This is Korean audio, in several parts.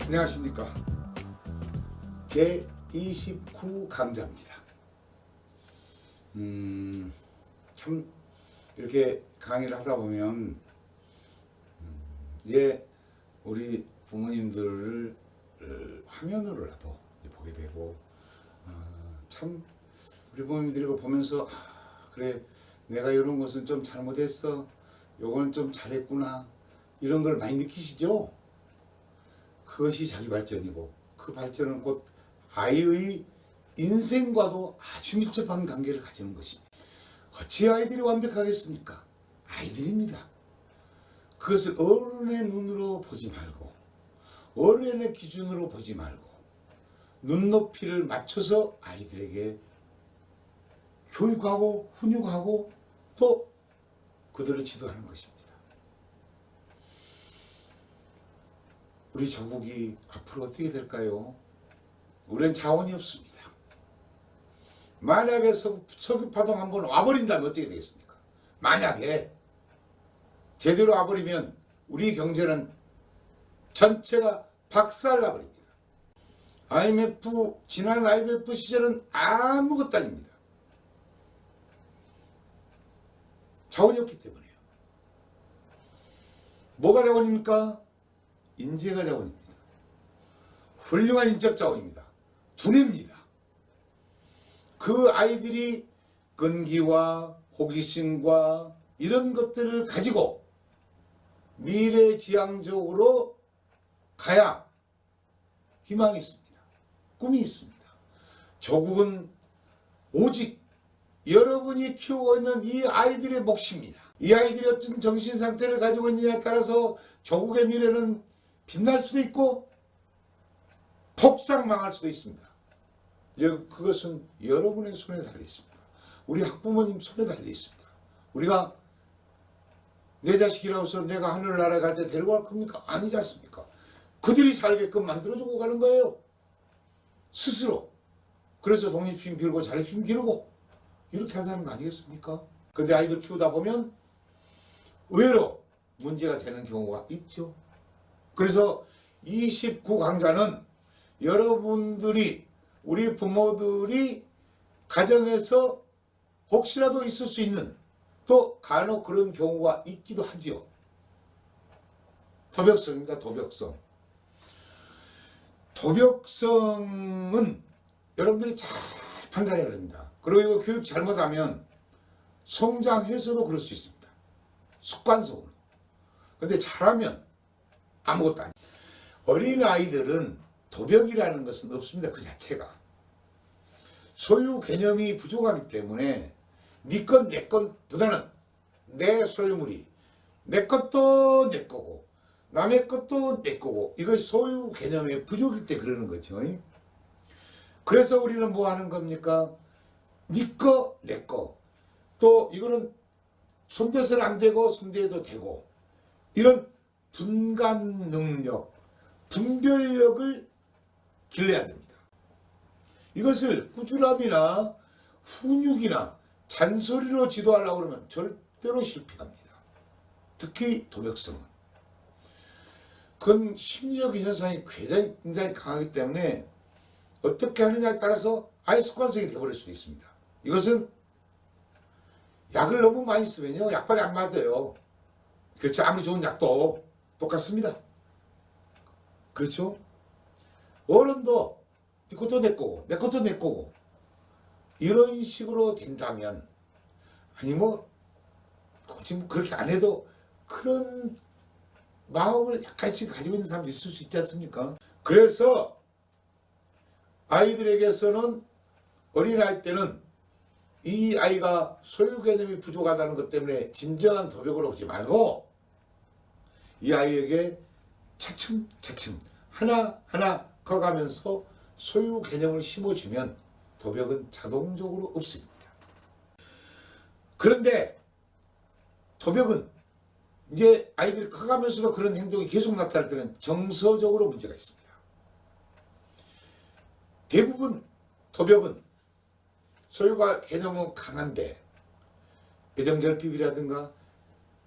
안녕하십니까. 제29 강좌입니다. 참 이렇게 강의를 하다 보면 이제 우리 부모님들을 화면으로라도 보게 되고 참 우리 부모님들이 보면서 그래 내가 이런 것은 좀 잘못했어, 요건 좀 잘했구나, 이런 걸 많이 느끼시죠? 그것이 자기 발전이고, 그 발전은 곧 아이의 인생과도 아주 밀접한 관계를 가지는 것입니다. 어찌 아이들이 완벽하겠습니까? 아이들입니다. 그것을 어른의 눈으로 보지 말고, 어른의 기준으로 보지 말고, 눈높이를 맞춰서 아이들에게 교육하고 훈육하고 또 그들을 지도하는 것입니다. 우리 조국이 앞으로 어떻게 될까요? 우리는 자원이 없습니다. 만약에 석유파동 한번 와버린다면 어떻게 되겠습니까? 만약에 제대로 와버리면 우리 경제는 전체가 박살나버립니다. 지난 IMF 시절은 아무것도 아닙니다. 자원이 없기 때문에요. 뭐가 자원입니까? 인재가 자원입니다. 훌륭한 인적 자원입니다. 두뇌입니다. 그 아이들이 끈기와 호기심과 이런 것들을 가지고 미래지향적으로 가야 희망이 있습니다. 꿈이 있습니다. 조국은 오직 여러분이 키우고 있는 이 아이들의 몫입니다. 이 아이들이 어떤 정신 상태를 가지고 있느냐에 따라서 조국의 미래는 빛날 수도 있고 폭삭 망할 수도 있습니다. 그것은 여러분의 손에 달려 있습니다. 우리 학부모님 손에 달려 있습니다. 우리가 내 자식이라고 해서 내가 하늘나라에 갈 때 데리고 갈 겁니까? 아니지 않습니까? 그들이 살게끔 만들어주고 가는 거예요. 스스로. 그래서 독립심 기르고 자립심 기르고 이렇게 하자는 거 아니겠습니까? 그런데 아이들 키우다 보면 의외로 문제가 되는 경우가 있죠. 그래서 29 강좌는 여러분들이, 우리 부모들이 가정에서 혹시라도 있을 수 있는, 또 간혹 그런 경우가 있기도 하지요. 도벽성입니다. 도벽성. 도벽성은 여러분들이 잘 판단해야 됩니다. 그리고 교육 잘못하면 성장해서도 그럴 수 있습니다. 습관적으로. 근데 잘하면 아무것도 아니에요. 어린아이들은 도벽이라는 것은 없습니다. 그 자체가. 소유 개념이 부족하기 때문에 네 건 내 건보다는 내 소유물이 내 것도 내 거고 남의 것도 내 거고, 이것이 소유 개념의 부족일 때 그러는 거죠. 그래서 우리는 뭐 하는 겁니까? 네 거, 내 거. 또 이거는 손대서는 안 되고 손대도 되고, 이런 분간 능력, 분별력을 길러야 됩니다. 이것을 꾸준함이나 훈육이나 잔소리로 지도하려고 그러면 절대로 실패합니다. 특히 도벽성은. 그건 심리적 현상이 굉장히 강하기 때문에 어떻게 하느냐에 따라서 아예 습관성이 되어버릴 수도 있습니다. 이것은 약을 너무 많이 쓰면요, 약발이 안 맞아요. 그렇죠. 아무리 좋은 약도 똑같습니다. 그렇죠. 어른도 네 것도 내 거고 내 것도 내 거고 이런 식으로 된다면, 아니 굳이 그렇게 안 해도 그런 마음을 약간씩 가지고 있는 사람도 있을 수 있지 않습니까? 그래서 아이들에게서는, 어린아이 때는 이 아이가 소유 개념이 부족하다는 것 때문에 진정한 도벽으로 보지 말고 이 아이에게 차츰차츰 하나하나 커가면서 소유 개념을 심어주면 도벽은 자동적으로 없습니다. 그런데 도벽은 이제 아이들이 커가면서도 그런 행동이 계속 나타날 때는 정서적으로 문제가 있습니다. 대부분 도벽은 소유가 개념은 강한데 애정결핍이라든가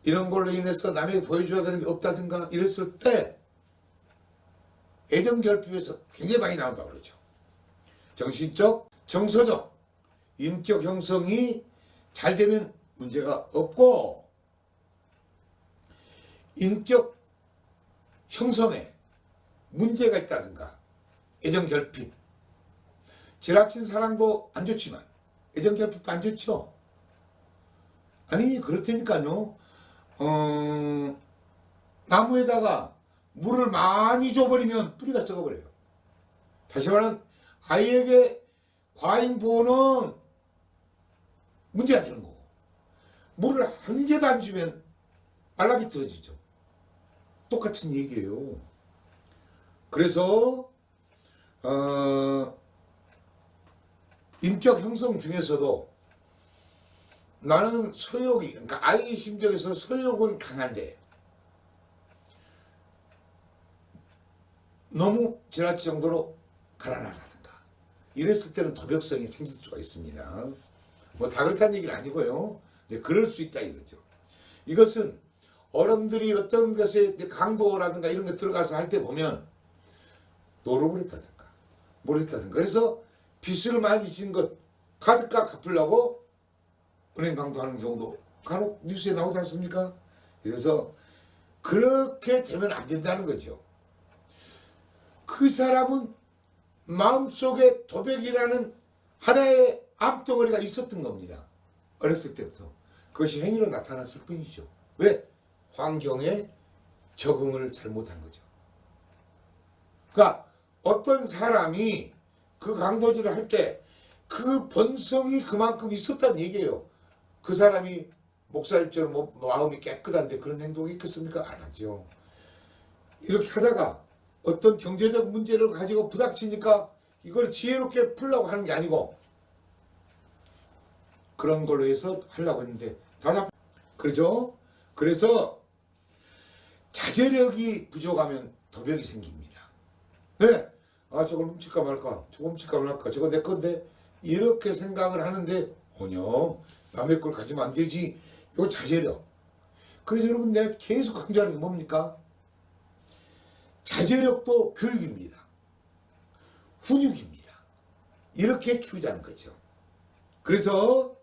이런 걸로 인해서 남에게 보여줘야 되는 게 없다든가 이랬을 때 애정결핍에서 굉장히 많이 나온다고 그러죠. 정신적, 정서적, 인격 형성이 잘 되면 문제가 없고, 인격 형성에 문제가 있다든가, 애정결핍, 지나친 사랑도 안 좋지만 애정결핍도 안 좋죠. 아니 그렇다니까요. 나무에다가 물을 많이 줘버리면 뿌리가 썩어버려요. 다시 말하면 아이에게 과잉 보호는 문제가 되는 거고, 물을 한 개도 안 주면 말라비틀어지죠. 똑같은 얘기예요. 그래서 인격 형성 중에서도 나는 소욕이, 그러니까 아이 심정에서 소욕은 강한데 너무 지나칠 정도로 가난하다든가 이랬을 때는 도벽성이 생길 수가 있습니다. 뭐 다 그렇다는 얘기는 아니고요. 그럴 수 있다 이거죠. 이것은 어른들이 어떤 것에 강도라든가 이런 거 들어가서 할 때 보면 노름을 했다든가 뭘 했다든가, 그래서 빚을 많이 진 것 카드값 갚으려고 은행 강도하는 경우도 간혹 뉴스에 나오지 않습니까? 그래서 그렇게 되면 안 된다는 거죠. 그 사람은 마음속에 도벽이라는 하나의 암덩어리가 있었던 겁니다. 어렸을 때부터. 그것이 행위로 나타났을 뿐이죠. 왜? 환경에 적응을 잘못한 거죠. 그러니까 어떤 사람이 그 강도질을 할 때 그 본성이 그만큼 있었다는 얘기예요. 그 사람이 목사님처럼 마음이 깨끗한데 그런 행동이 있겠습니까? 안 하죠. 이렇게 하다가 어떤 경제적 문제를 가지고 부닥치니까 이걸 지혜롭게 풀려고 하는 게 아니고 그런 걸로 해서 하려고 했는데 다 그렇죠? 그래서 자제력이 부족하면 도벽이 생깁니다. 네? 아 저걸 훔칠까 말까, 저거 훔칠까 말까, 저거 내 건데 이렇게 생각을 하는데 전혀 남의 걸 가지면 안 되지. 이거 자제력. 그래서 여러분 내가 계속 강조하는 게 뭡니까? 자제력도 교육입니다. 훈육입니다. 이렇게 키우자는 거죠. 그래서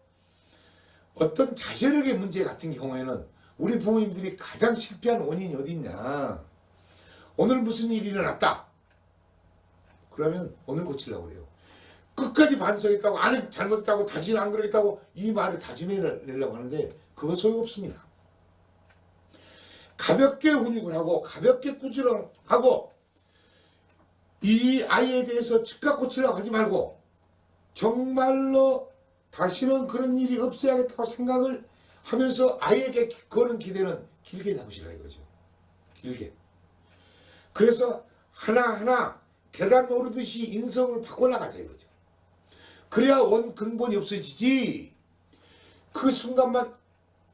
어떤 자제력의 문제 같은 경우에는 우리 부모님들이 가장 실패한 원인이 어디 있냐. 오늘 무슨 일이 일어났다. 그러면 오늘 고치려고 그래요. 끝까지 반성했다고, 안 잘못했다고, 다시는 안 그러겠다고 이 말을 다짐해내려고 하는데 그거 소용없습니다. 가볍게 훈육을 하고 가볍게 꾸준하고 이 아이에 대해서 즉각 고치려고 하지 말고 정말로 다시는 그런 일이 없어야겠다고 생각을 하면서 아이에게 거는 기대는 길게 잡으시라 이거죠. 길게. 그래서 하나하나 계단 오르듯이 인성을 바꿔나가자 이거죠. 그래야 원 근본이 없어지지. 그 순간만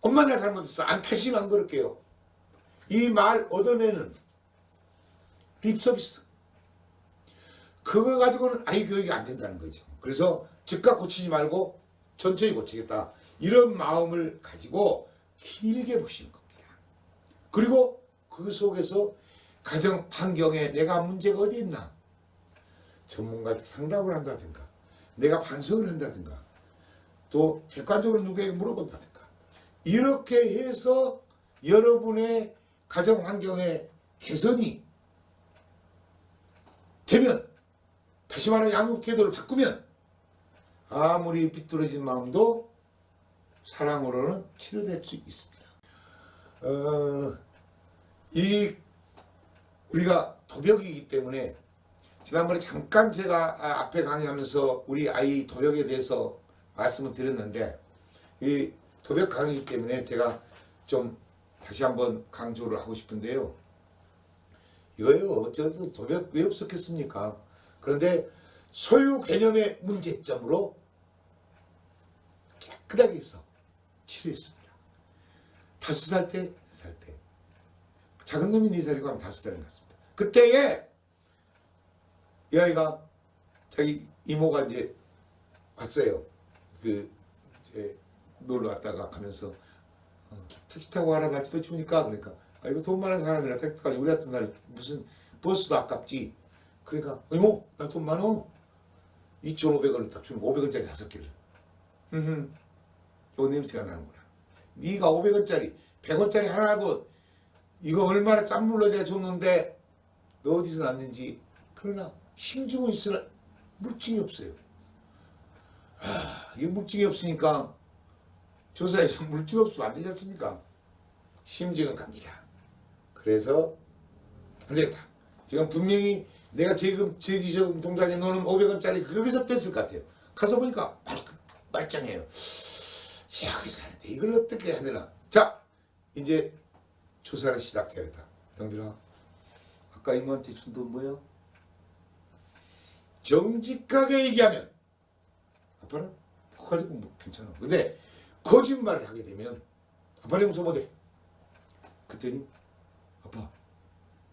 엄마 내가 잘못했어. 다시는 안 그럴게요. 이 말 얻어내는 립서비스. 그거 가지고는 아이 교육이 안 된다는 거죠. 그래서 즉각 고치지 말고 천천히 고치겠다. 이런 마음을 가지고 길게 보시는 겁니다. 그리고 그 속에서 가정 환경에 내가 문제가 어디 있나 전문가한테 상담을 한다든가 내가 반성을 한다든가 또 객관적으로 누구에게 물어본다든가 이렇게 해서 여러분의 가정 환경의 개선이 되면, 다시 말하면 양육 태도를 바꾸면 아무리 비뚤어진 마음도 사랑으로는 치료될 수 있습니다. 우리가 도벽이기 때문에 지난번에 잠깐 제가 앞에 강의하면서 우리 아이 도벽에 대해서 말씀을 드렸는데 이 도벽 강의이기 때문에 제가 좀 다시 한번 강조를 하고 싶은데요. 이거요. 어쩌든 도벽 왜 없었겠습니까? 그런데 소유 개념의 문제점으로 깨끗하게 해서 치료했습니다. 5살 때, 4살 때. 작은 놈이 4살이고 하면 5살이 났습니다. 그때에 이 아이가 자기 이모가 이제 왔어요. 이제 놀러 왔다가 가면서 택시 타고 가라 날씨도 추우니까 그러니까 이거 돈 많은 사람이라 택시 타고 우리 같은 날 무슨 버스도 아깝지 그러니까 이모 나 돈 많어. 2,500원을 딱 주는 500원짜리 5개를. 요 냄새가 나는구나. 네가 500원짜리 100원짜리 하나라도 이거 얼마나 짠 물로 내가 줬는데 너 어디서 났는지. 그러나 심증은 있으나 물증이 없어요. 이 물증이 없으니까 조사에서 물증 없으면 안 되지 않습니까? 심증은 갑니다. 그래서 안 되겠다. 지금 분명히 내가 지금 제지저금 통장에 넣는 500원짜리 거기서 뺐을 것 같아요. 가서 보니까 말짱해요. 여기서 하는데 이걸 어떻게 해야 되나. 자 이제 조사를 시작해야겠다. 영빈아 아까 이모한테 준 돈 뭐야? 정직하게 얘기하면 아빠는 그거 가지고 뭐 괜찮아. 근데 거짓말을 하게 되면 아빠는 용서 못해. 그랬더니 아빠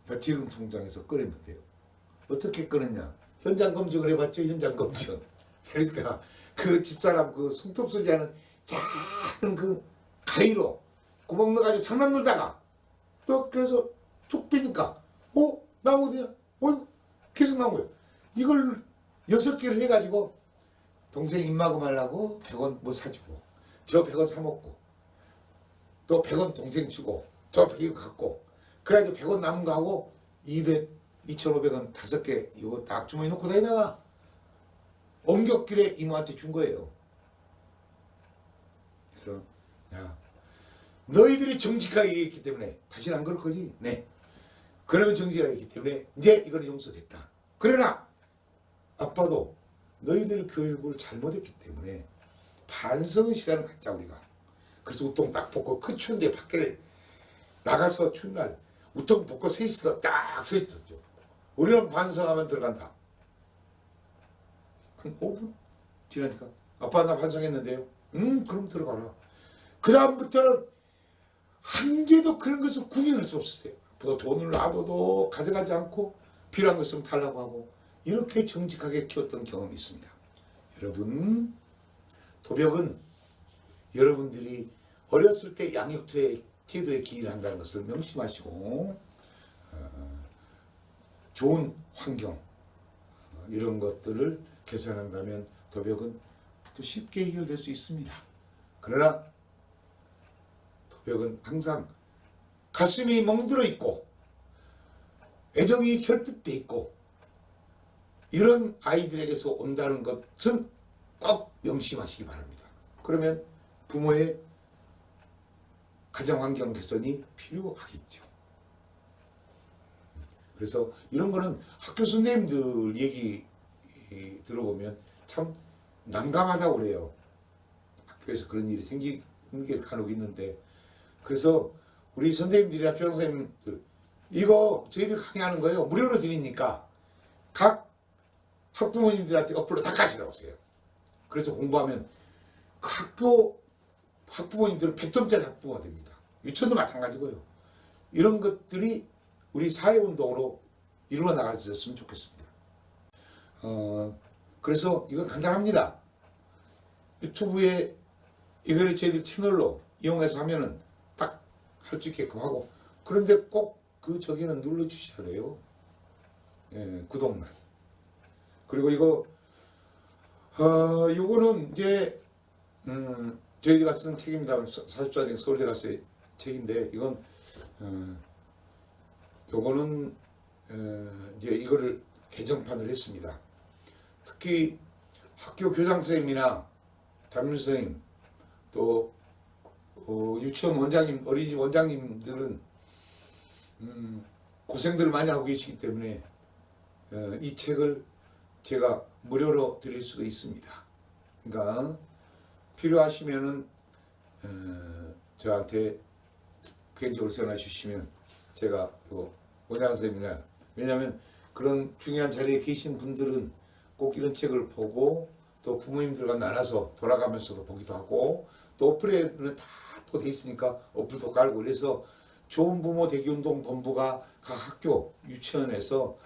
나 지금 통장에서 꺼냈는데요. 어떻게 꺼냈냐? 현장 검증을 해봤죠. 현장 검증. 그러니까 그 집사람 그 손톱 소지하는 작은 그 가위로 구멍 넣어가지고 장난 놀다가 또 그래서 쭉 빼니까 나온 어디야? 계속 나온 거예요. 이걸 6개를 해가지고 동생 입마금 하려고 100원 뭐 사주고 저 100원 사먹고 또 100원 동생 주고 저 100원 갖고 그래가지고 100원 남은 거 하고 2,500원 5개 이거 딱 주머니 넣고 다니다가 옮겼길래 이모한테 준 거예요. 그래서 야 너희들이 정직하게 얘기했기 때문에 다시는 안 그럴 거지? 네. 그러면 정직하게 했기 때문에 이제 이거는 용서됐다. 그러나 아빠도 너희들 교육을 잘못했기 때문에 반성 시간을 갖자 우리가. 그래서 우통 딱 벗고 그 추운데 밖에 나가서 추운 날 우통 벗고 셋이서 딱 서 있었죠. 우리는 반성하면 들어간다. 한 5분 지나니까 아빠 나 반성했는데요. 그럼 들어가라. 그 다음부터는 한 개도 그런 것을 구경할 수 없었어요. 뭐 돈을 놔둬도 가져가지 않고 필요한 것은 달라고 하고 이렇게 정직하게 키웠던 경험이 있습니다. 여러분 도벽은 여러분들이 어렸을 때 양육태도의 기여를 한다는 것을 명심하시고 좋은 환경 이런 것들을 개선한다면 도벽은 또 쉽게 해결될 수 있습니다. 그러나 도벽은 항상 가슴이 멍들어 있고 애정이 결핍돼 있고 이런 아이들에게서 온다는 것은 꼭 명심하시기 바랍니다. 그러면 부모의 가정환경 개선이 필요하겠죠. 그래서 이런 거는 학교 선생님들 얘기 들어보면 참 난감하다고 그래요. 학교에서 그런 일이 생기는 게 간혹 있는데 그래서 우리 선생님들이나 교장 선생님들 이거 저희들 강의하는 거예요. 무료로 드리니까 각 학부모님들한테 어플로 다 가져오세요. 그래서 공부하면 그 학부모님들은 100점짜리 학부모가 됩니다. 유치원도 마찬가지고요. 이런 것들이 우리 사회운동으로 이루어 나가졌으면 좋겠습니다. 그래서 이건 간단합니다. 유튜브에 이거를 저희들 채널로 이용해서 하면은 딱 할 수 있게끔 하고 그런데 꼭 그 저기는 눌러주셔야 돼요. 예, 구독란. 그리고 요거는 이제 저희가 쓴 책입니다. 44년 서울대 갔을 책인데 이건 요거는 이제 이거를 개정판을 했습니다. 특히 학교 교장 선생님이나 담임 선생님 또 유치원 원장님, 어린이집 원장님들은 고생들을 많이 하고 계시기 때문에 이 책을 제가 무료로 드릴 수도 있습니다. 그러니까 필요하시면은 저한테 개인적으로 전화 주시면 제가 원장 선생님이나 왜냐하면 그런 중요한 자리에 계신 분들은 꼭 이런 책을 보고 또 부모님들과 나눠서 돌아가면서도 보기도 하고 또 어플에는 다 또 돼 있으니까 어플도 깔고 그래서 좋은 부모 대기운동 본부가 각 학교 유치원에서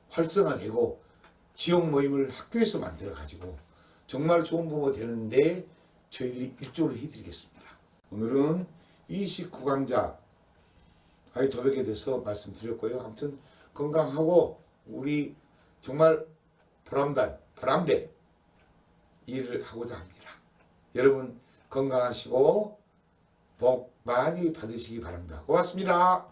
활성화되고 지역 모임을 학교에서 만들어 가지고 정말 좋은 부모 되는데 저희들이 일조를 해드리겠습니다. 오늘은 29강자 아이 도벽에 대해서 말씀드렸고요. 아무튼 건강하고 우리 정말 보람된 일을 하고자 합니다. 여러분 건강하시고 복 많이 받으시기 바랍니다. 고맙습니다.